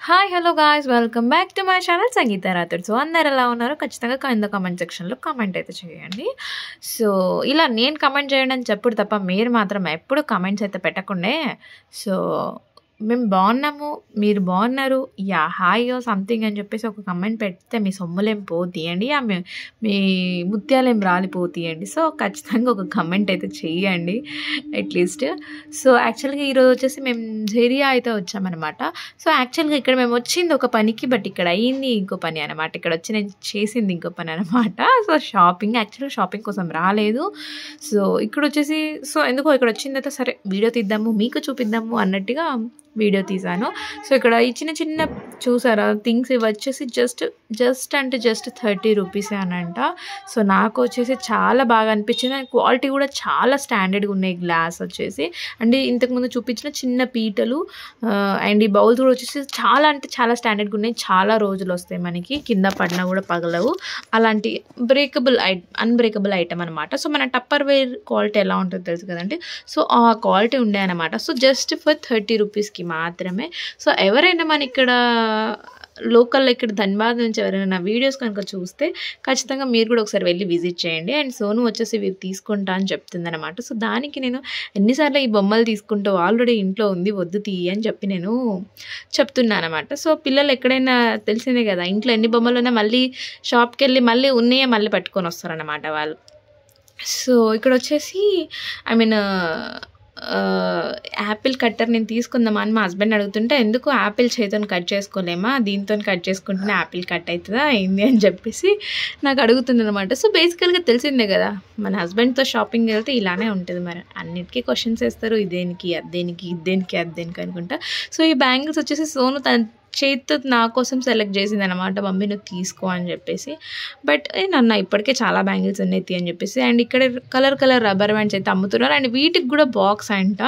Hi hello guys welcome back to my channel Sangeetha Rathod. So అందరు ఎలా ఉన్నారో ఖచ్చితంగా కింద కామెంట్ సెక్షన్లో కామెంట్ అయితే చేయండి. సో ఇలా నేను కామెంట్ చేయండి అని చెప్పుడు తప్ప మీరు మాత్రం ఎప్పుడు కామెంట్స్ అయితే పెట్టకుండే. సో మేము బాగున్నాము, మీరు బాగున్నారు, యా హాయో సంథింగ్ అని చెప్పేసి ఒక కమెంట్ పెడితే మీ సొమ్ములేం పోతీయండి, మీ ముత్యాలేం రాలిపోతీయండి. సో ఖచ్చితంగా ఒక కమెంట్ అయితే చెయ్యండి అట్లీస్ట్. సో యాక్చువల్గా ఈరోజు వచ్చేసి మేము జెరియా అయితే వచ్చామన్నమాట. సో యాక్చువల్గా ఇక్కడ మేము వచ్చింది ఒక పనికి, బట్ ఇక్కడ అయ్యింది ఇంకో పని అనమాట. ఇక్కడ వచ్చి నేను చేసింది ఇంకో పని అనమాట. సో యాక్చువల్గా షాపింగ్ కోసం రాలేదు. సో ఇక్కడ వచ్చేసి ఎందుకో ఇక్కడ వచ్చిన తర్వాత సరే వీడియో తీద్దాము, మీకు చూపిద్దాము అన్నట్టుగా వీడియో తీసాను. సో ఇక్కడ ఈ చిన్న చిన్న చూసారా థింగ్స్ ఇవి వచ్చేసి జస్ట్ 30 రూపీసే అనంట. సో నాకు వచ్చేసి చాలా బాగా అనిపించింది. క్వాలిటీ కూడా చాలా స్టాండర్డ్గా ఉన్నాయి. గ్లాస్ వచ్చేసి అంటే ఇంతకుముందు చూపించిన చిన్న పీటలు అండ్ ఈ బౌల్స్ కూడా వచ్చేసి చాలా స్టాండర్డ్గా ఉన్నాయి. చాలా రోజులు వస్తాయి మనకి, కింద పడినా కూడా పగలవు. అలాంటి అన్బ్రేకబుల్ ఐటమ్ అనమాట. సో మన టప్పర్ వేర్ క్వాలిటీ ఎలా ఉంటుందో తెలుసు కదండి. సో ఆ క్వాలిటీ ఉండే అనమాట. సో జస్ట్ ఫర్ 30 రూపీస్కి మాత్రమే. సో ఎవరైనా మన ఇక్కడ లోకల్లో ఇక్కడ ధన్బాద్ నుంచి ఎవరైనా నా వీడియోస్ కనుక చూస్తే ఖచ్చితంగా మీరు కూడా ఒకసారి వెళ్ళి విజిట్ చేయండి. అండ్ సోను వచ్చేసి ఇవి తీసుకుంటా అని చెప్తుంది అనమాట. సో దానికి నేను ఎన్నిసార్లు ఈ బొమ్మలు తీసుకుంటావు, ఆల్రెడీ ఇంట్లో ఉంది, వద్దు తీయి అని చెప్పి నేను చెప్తున్నాను అనమాట. సో పిల్లలు ఎక్కడైనా తెలిసిందే కదా, ఇంట్లో ఎన్ని బొమ్మలు ఉన్నా మళ్ళీ షాప్కి వెళ్ళి మళ్ళీ ఉన్నాయే మళ్ళీ పట్టుకొని వస్తారనమాట వాళ్ళు. సో ఇక్కడ వచ్చేసి యాపిల్ కట్టర్ నేను తీసుకుందామా అని మా హస్బెండ్ అడుగుతుంటే, ఎందుకు యాపిల్ చేతితో కట్ చేసుకోలేమా, దీంతో కట్ చేసుకుంటేనే యాపిల్ కట్ అవుతుందా ఏంది అని చెప్పేసి నాకు అడుగుతుంది అనమాట. సో బేసికల్గా తెలిసిందే కదా, మన హస్బెండ్తో షాపింగ్ వెళ్తే ఇలానే ఉంటుంది. మరి అన్నిటికీ క్వశ్చన్స్ వేస్తారు, ఇదేనికి అదేనికి అనుకుంటా. సో ఈ బ్యాంగిల్స్ వచ్చేసి సోను తన చేతితో నా కోసం సెలెక్ట్ చేసింది అనమాట. మమ్మీ నువ్వు తీసుకో అని చెప్పేసి. బట్ నన్ను ఇప్పటికే చాలా బ్యాంగిల్స్ ఉన్నాయి అని చెప్పేసి. అండ్ ఇక్కడ కలర్ రబ్బర్ బ్యాండ్స్ అయితే అమ్ముతున్నారు. అండ్ వీటికి కూడా బాక్స్ అంట.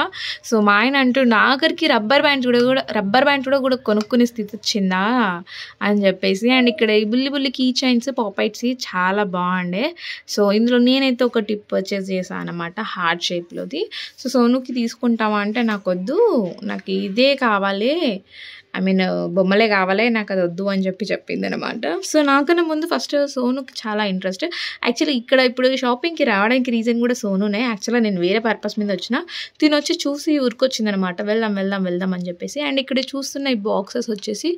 సో మా ఆయన అంటుండే ఆఖరికి రబ్బర్ బ్యాండ్స్ కూడా కొనుక్కునే స్థితి వచ్చిందా అని చెప్పేసి. అండ్ ఇక్కడ ఈ బుల్లి కీ చైన్స్ పాపైట్స్ చాలా బాగుండే. సో ఇందులో నేనైతే ఒక టిప్ పర్చేస్ చేశాను అనమాట, హార్ట్ షేప్లోది. సో సోనుకి తీసుకుంటావా అంటే నాకు వద్దు, నాకు ఇదే కావాలి, బొమ్మలే కావాలి, నాకు అది వద్దు అని చెప్పింది అనమాట. సో నాకన్నా ముందు ఫస్ట్ సోనుకి చాలా ఇంట్రెస్ట్. యాక్చువల్లీ ఇప్పుడు షాపింగ్కి రావడానికి రీజన్ కూడా సోనునే. యాక్చువల్గా నేను వేరే పర్పస్ మీద వచ్చిన, తినొచ్చి చూసి ఊరికొచ్చింది అనమాట, వెళ్దాం అని చెప్పేసి. అండ్ ఇక్కడ చూస్తున్న ఈ బాక్సెస్ వచ్చేసి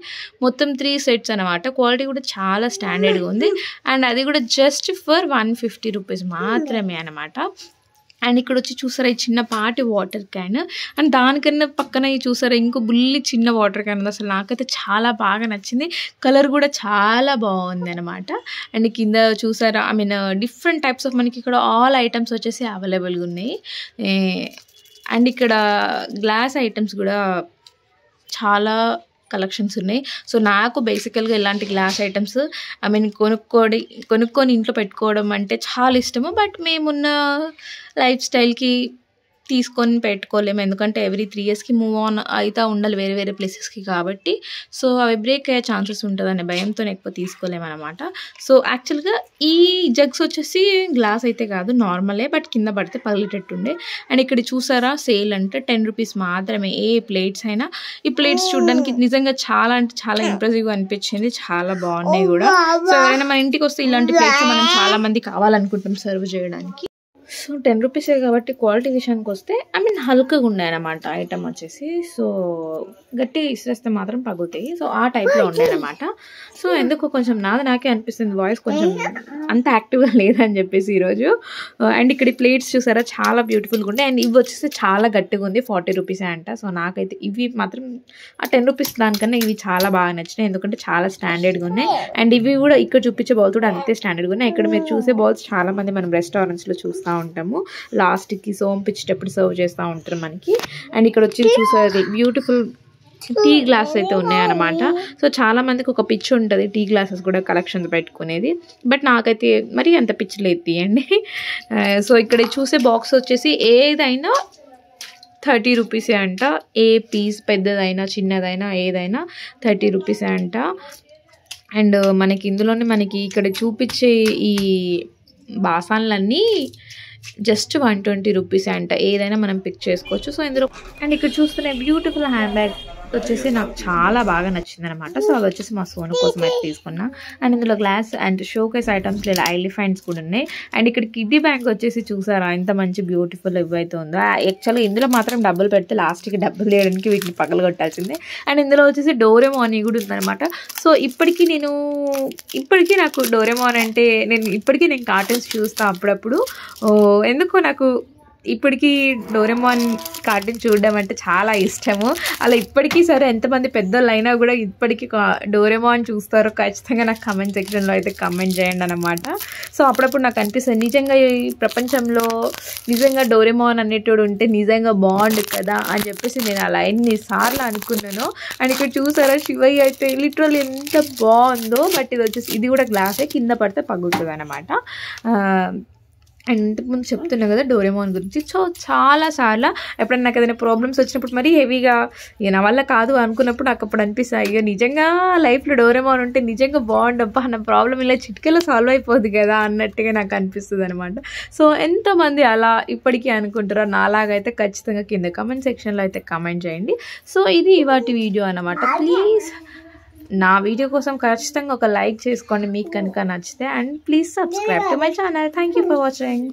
మొత్తం 3 సెట్స్ అనమాట. క్వాలిటీ కూడా చాలా స్టాండర్డ్గా ఉంది. అండ్ అది కూడా జస్ట్ ఫర్ 150 రూపీస్ మాత్రమే అనమాట. అండ్ ఇక్కడ వచ్చి చూసారా ఈ చిన్న పాటి వాటర్ క్యాన్, అండ్ దానికన్నా పక్కన చూసారా ఇంకో బుల్లి చిన్న వాటర్ క్యాన్ ఉంది. అసలు నాకైతే చాలా బాగా నచ్చింది. కలర్ కూడా చాలా బాగుంది అనమాట. అండ్ కింద చూసారా డిఫరెంట్ టైప్స్ ఆఫ్ మనకి ఇక్కడ ఆల్ ఐటమ్స్ వచ్చేసి అవైలబుల్గా ఉన్నాయి. అండ్ ఇక్కడ గ్లాస్ ఐటమ్స్ కూడా చాలా కలెక్షన్స్ ఉన్నాయి. సో నాకు బేసికల్గా ఇలాంటి గ్లాస్ ఐటమ్స్ కొనుక్కొని ఇంట్లో పెట్టుకోవడం అంటే చాలా ఇష్టము. బట్ మేమున్న లైఫ్ స్టైల్కి తీసుకొని పెట్టుకోలేము, ఎందుకంటే ఎవ్రీ 3 ఇయర్స్కి మూవ్ ఆన్ అవుతూ ఉండాలి వేరే ప్లేసెస్కి కాబట్టి. సో అవి బ్రేక్ అయ్యే ఛాన్సెస్ ఉంటుందనే భయంతో ఎక్కువ తీసుకోలేమన్నమాట. సో యాక్చువల్గా ఈ జగ్స్ వచ్చేసి గ్లాస్ అయితే కాదు, నార్మలే, బట్ కింద పడితే పగిలేటట్టుండే. అండ్ ఇక్కడ చూసారా సేల్ అంటే 10 రూపీస్ మాత్రమే ఏ ప్లేట్స్ అయినా. ఈ ప్లేట్స్ చూడడానికి నిజంగా చాలా ఇంప్రెసివ్గా అనిపించింది, చాలా బాగున్నాయి కూడా. సో ఎవరైనా మన ఇంటికి వస్తే ఇలాంటి ప్లేట్స్ మనం చాలా మంది కావాలనుకుంటాం సర్వ్ చేయడానికి. సో 10 రూపీసే కాబట్టి క్వాలిటీ విషయానికి వస్తే హల్కగా ఉన్నాయన్నమాట ఐటమ్ వచ్చేసి. సో గట్టి ఇసిరేస్తే మాత్రం పగులుతాయి. సో ఆ టైప్లో ఉన్నాయన్నమాట. సో ఎందుకు కొంచెం నాకే అనిపిస్తుంది వాయిస్ కొంచెం అంత యాక్టివ్గా లేదని చెప్పేసి ఈరోజు. అండ్ ఇక్కడ ప్లేట్స్ చూసారా చాలా బ్యూటిఫుల్గా ఉంటాయి. అండ్ ఇవి వచ్చేసి చాలా గట్టిగా ఉంది, 40 రూపీసే అంట. సో నాకైతే ఇవి మాత్రం ఆ 10 రూపీస్ దానికన్నా ఇవి చాలా బాగా నచ్చినాయి, ఎందుకంటే చాలా స్టాండర్డ్గా ఉన్నాయి. అండ్ ఇవి కూడా ఇక్కడ చూపించే బౌల్స్ కూడా అంతే స్టాండర్డ్గా ఉన్నాయి. ఇక్కడ మీరు చూసే బౌల్స్ చాలా మంది మనం రెస్టారెంట్స్లో చూస్తూ ఉంటాము, లాస్ట్కి సోంపిచ్చేటప్పుడు సర్వ్ చేస్తూ ఉంటారు మనకి. అండ్ ఇక్కడ వచ్చి చూసారు బ్యూటిఫుల్ టీ గ్లాస్ అయితే ఉన్నాయన్నమాట. సో చాలా మందికి ఒక పిచ్ ఉంటుంది టీ గ్లాసెస్ కూడా కలెక్షన్స్ పెట్టుకునేది, బట్ నాకైతే మరి అంత పిచ్ లేదు తీయండి. సో ఇక్కడ చూసే బాక్స్ వచ్చేసి ఏదైనా 30 రూపీసే అంట. ఏ పీస్ పెద్దదైనా చిన్నదైనా ఏదైనా 30 రూపీసే అంట. అండ్ మనకి ఇందులోనే మనకి ఇక్కడ చూపించే ఈ బాసాన్లన్నీ జస్ట్ 120 రూపీస్ అంట. ఏదైనా మనం పిక్ చేసుకోవచ్చు. సో ఇందులో అండ్ ఇక్కడ చూస్తున్న బ్యూటిఫుల్ హ్యాండ్ బ్యాగ్ వచ్చేసి నాకు చాలా బాగా నచ్చింది అనమాట. సో అది వచ్చేసి మా సోను కోసం అయితే తీసుకున్నా. అండ్ ఇందులో గ్లాస్ అండ్ షోకేస్ ఐటమ్స్ లేదా ఎలిఫెంట్స్ కూడా ఉన్నాయి. అండ్ ఇక్కడ కిడ్డీ బ్యాంక్ వచ్చేసి చూసారా ఎంత మంచి బ్యూటిఫుల్ ఇవైతే ఉందో. యాక్చువల్గా ఇందులో మాత్రం డబ్బులు పెడితే లాస్ట్కి డబ్బులు తీయడానికి వీటిని పగలు కొట్టాల్సిందే. అండ్ ఇందులో వచ్చేసి డోరేమోన్ కూడా ఉందన్నమాట. సో ఇప్పటికీ నాకు డోరేమోన్ అంటే నేను కార్టూన్స్ చూస్తాను అప్పుడప్పుడు. ఎందుకో నాకు ఇప్పటికీ డోరేమోన్ కార్టూన్ చూడడం అంటే చాలా ఇష్టము. అలా ఇప్పటికీ సరే ఎంతమంది పెద్దోళ్ళు అయినా కూడా ఇప్పటికీ డోరేమోన్ చూస్తారో ఖచ్చితంగా నాకు కమెంట్ సెక్షన్లో అయితే కమెంట్ చేయండి అనమాట. సో అప్పుడప్పుడు నాకు అనిపిస్తుంది నిజంగా ఈ ప్రపంచంలో నిజంగా డోరేమోన్ అనేటోడు ఉంటే నిజంగా బాగుండు కదా అని చెప్పేసి నేను అలా ఎన్నిసార్లు అనుకున్నాను. అండ్ ఇక్కడ చూసారా శివయ్య అయితే లిటరల్ ఎంత బాగుందో. బట్ ఇది కూడా గ్లాసే, కింద పడితే పగులుతుంది అనమాట. అండ్ ఇంతకుముందు చెప్తున్నా కదా డోరేమోన్ గురించి. సో చాలాసార్లు ఎప్పుడైనా నాకు ఏదైనా ప్రాబ్లమ్స్ వచ్చినప్పుడు మరీ హెవీగా నా వల్ల కాదు అనుకున్నప్పుడు నాకు అప్పుడు అనిపిస్తాయి, అయ్యో నిజంగా లైఫ్లో డోరేమోన్ ఉంటే నిజంగా బాగుండబ్బా, నా ప్రాబ్లం ఇలా చిటికెలో సాల్వ్ అయిపోద్ది కదా అన్నట్టుగా నాకు అనిపిస్తుంది అనమాట. సో ఎంతమంది అలా ఇప్పటికీ అనుకుంటారో నాలాగైతే ఖచ్చితంగా కింద కమెంట్ సెక్షన్లో అయితే కమెంట్ చేయండి. సో ఇది ఇవాటి వీడియో అనమాట. ప్లీజ్ నా వీడియో కోసం ఖచ్చితంగా ఒక లైక్ చేసుకోండి మీకు కనుక నచ్చితే. And please subscribe to my channel. Thank you for watching.